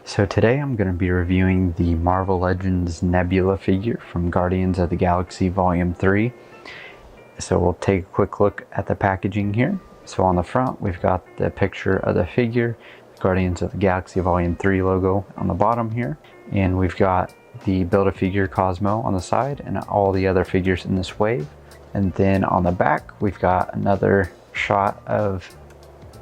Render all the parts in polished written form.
So today I'm going to be reviewing the Marvel Legends Nebula figure from Guardians of the Galaxy Volume 3. So we'll take a quick look at the packaging here. So on the front we've got the picture of the figure, Guardians of the Galaxy Volume 3 logo on the bottom here. And we've got the Build-A-Figure Cosmo on the side and all the other figures in this wave. And then on the back we've got another shot of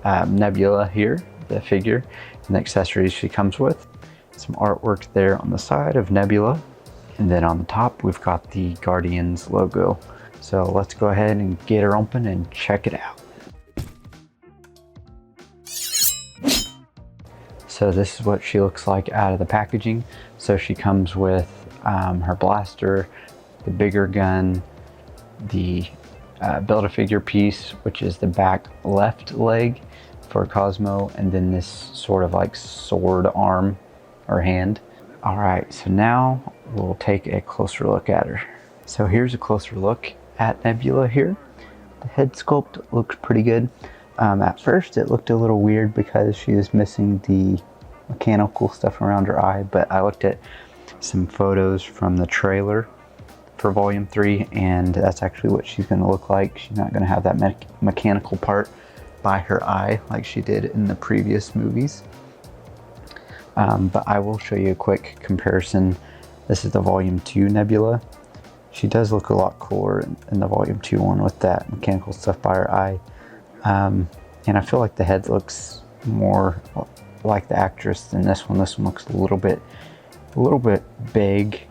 Nebula here, the figure, and the accessories she comes with. Some artwork there on the side of Nebula, and then on the top we've got the Guardians logo. So let's go ahead and get her open and check it out. So this is what she looks like out of the packaging. So she comes with her blaster, the bigger gun, the Build-A-Figure piece, which is the back left leg for Cosmo, and then this sort of like sword arm or hand. Alright, so now we'll take a closer look at her. So here's a closer look at Nebula here. The head sculpt looks pretty good. At first it looked a little weird because she was missing the mechanical stuff around her eye, but I looked at some photos from the trailer for Volume 3 and that's actually what she's going to look like. She's not going to have that mechanical part by her eye like she did in the previous movies. But I will show you a quick comparison. This is the Volume 2 Nebula. She does look a lot cooler in the Volume 2 one with that mechanical stuff by her eye. And I feel like the head looks more like the actress than this one. This one looks a little bit big,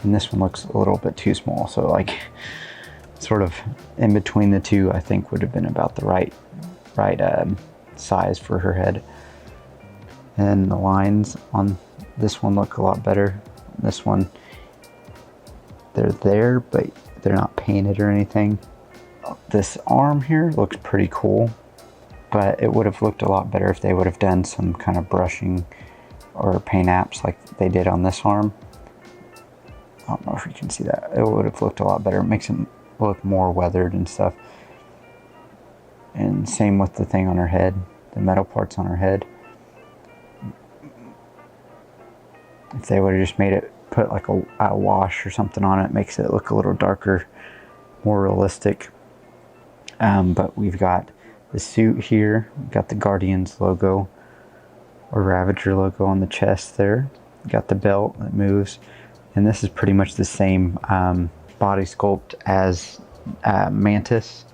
and this one looks a little bit too small. So like sort of in between the two, I think would have been about the right size for her head. And the lines on this one look a lot better. This one, they're there, but they're not painted or anything. This arm here looks pretty cool, but it would have looked a lot better if they would have done some kind of brushing or paint apps like they did on this arm. I don't know if you can see that. It would have looked a lot better. It makes it look more weathered and stuff. And same with the thing on her head, the metal parts on her head. If they would have just made it, put like a wash or something on it, makes it look a little darker, more realistic. But we've got the suit here, we've got the Guardians logo or Ravager logo on the chest there. We've got the belt that moves, and this is pretty much the same body sculpt as Mantis,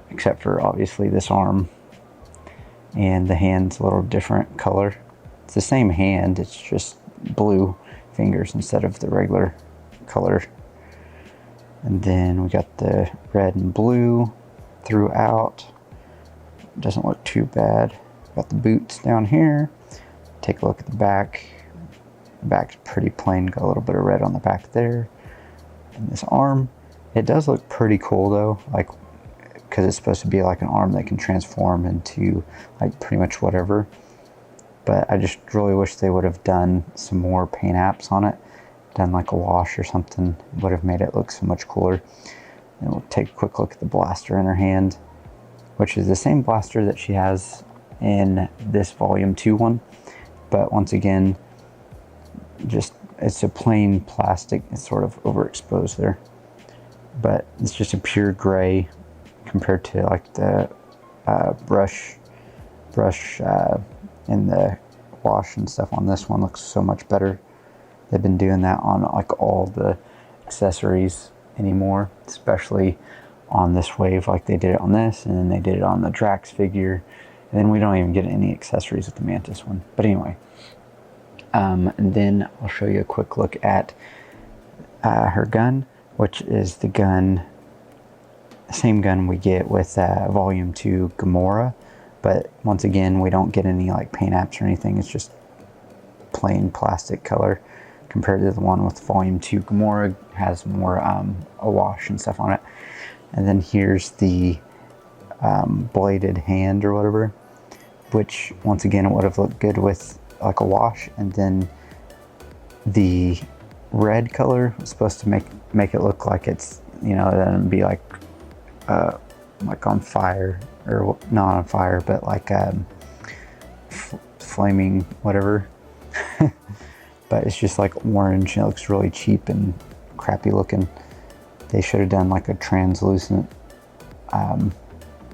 except for obviously this arm, and the hand's a little different color. It's the same hand, it's just blue fingers instead of the regular color. And then we got the red and blue throughout. Doesn't look too bad. Got the boots down here. Take a look at the back. The back's pretty plain, got a little bit of red on the back there. And this arm, it does look pretty cool though, like because it's supposed to be like an arm that can transform into like pretty much whatever. But I just really wish they would have done some more paint apps on it, done like a wash or something, would have made it look so much cooler. And we'll take a quick look at the blaster in her hand, which is the same blaster that she has in this Volume 2 one, but once again, just it's a plain plastic. It's sort of overexposed there, but it's just a pure gray compared to like the brush and the wash and stuff on this one looks so much better. They've been doing that on like all the accessories anymore, especially on this wave, like they did it on this, and then they did it on the Drax figure, and then we don't even get any accessories with the Mantis one. But anyway, and then I'll show you a quick look at her gun, which is the gun, same gun we get with Volume 2 Gamora, but once again we don't get any like paint apps or anything. It's just plain plastic color compared to the one with Volume 2 Gamora. Has more a wash and stuff on it. And then here's the bladed hand or whatever, which once again it would have looked good with like a wash. And then the red color was supposed to make it look like it's, you know, then be like on fire, or not on fire, but like flaming whatever. But it's just like orange and it looks really cheap and crappy looking. They should have done like a translucent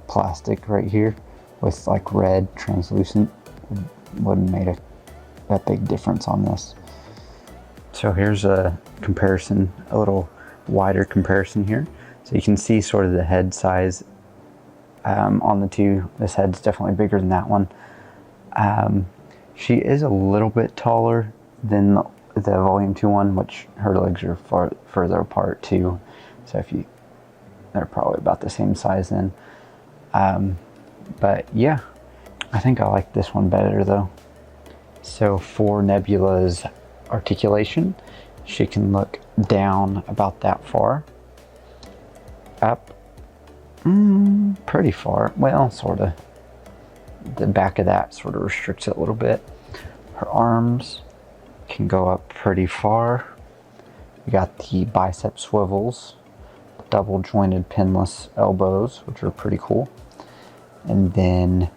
plastic right here with like red translucent. Would have made a big difference on this. So here's a comparison, a little wider comparison here. So you can see sort of the head size on the two. This head's definitely bigger than that one. She is a little bit taller than the Volume 2 one, which her legs are further apart too. So they're probably about the same size then. But yeah, I think I like this one better though. So for Nebula's articulation, she can look down about that far, up pretty far, well, sort of. The back of that sort of restricts it a little bit. Her arms can go up pretty far. We got the bicep swivels, double jointed pinless elbows, which are pretty cool. And then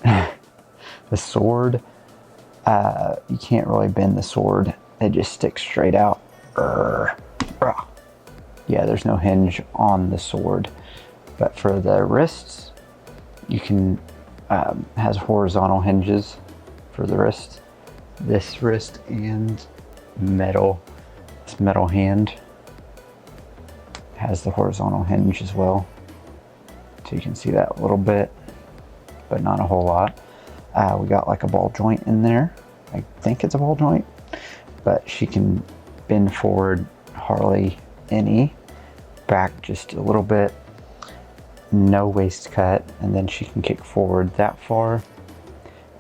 the sword, you can't really bend the sword. It just sticks straight out. Yeah, there's no hinge on the sword. But for the wrists, you can, has horizontal hinges for the wrist. This wrist and this metal hand has the horizontal hinge as well. So you can see that a little bit, but not a whole lot. We got like a ball joint in there. I think it's a ball joint, but she can bend forward hardly any, back just a little bit, no waist cut, and then she can kick forward that far,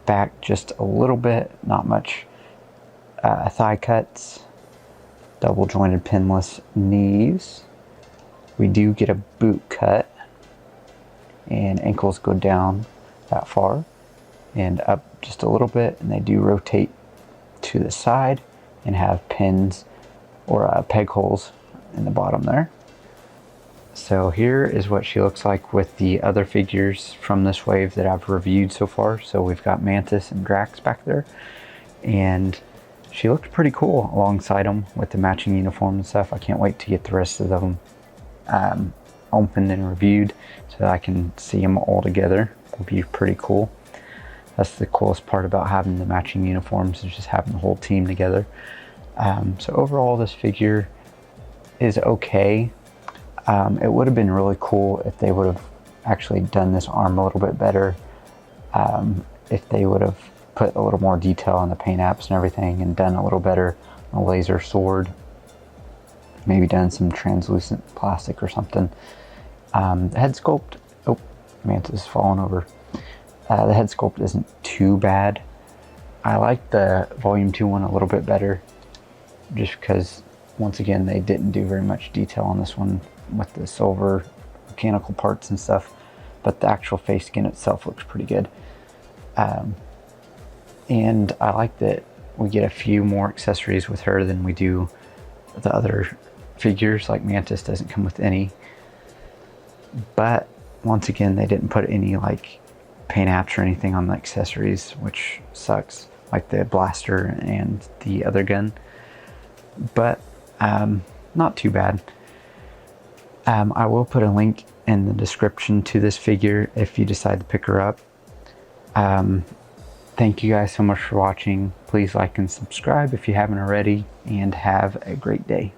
back just a little bit, not much. Thigh cuts, double jointed pinless knees. We do get a boot cut, and ankles go down that far and up just a little bit, and they do rotate to the side and have pins or peg holes in the bottom there. So here is what she looks like with the other figures from this wave that I've reviewed so far. So we've got Mantis and Drax back there, and she looked pretty cool alongside them with the matching uniform and stuff. I can't wait to get the rest of them opened and reviewed so that I can see them all together. It'll be pretty cool. That's the coolest part about having the matching uniforms, is just having the whole team together. So overall, this figure is okay. It would have been really cool if they would have actually done this arm a little bit better. If they would have put a little more detail on the paint apps and everything, and done a little better on the laser sword. Maybe done some translucent plastic or something. The head sculpt, oh, Mantis is falling over. The head sculpt isn't too bad. I like the Volume 2 one a little bit better, just because, once again, they didn't do very much detail on this one with the silver mechanical parts and stuff, but the actual face skin itself looks pretty good. And I like that we get a few more accessories with her than we do the other figures. Like Mantis doesn't come with any, but once again, they didn't put any like paint apps or anything on the accessories, which sucks, like the blaster and the other gun. But not too bad. I will put a link in the description to this figure if you decide to pick her up. Thank you guys so much for watching. Please like and subscribe if you haven't already, and have a great day.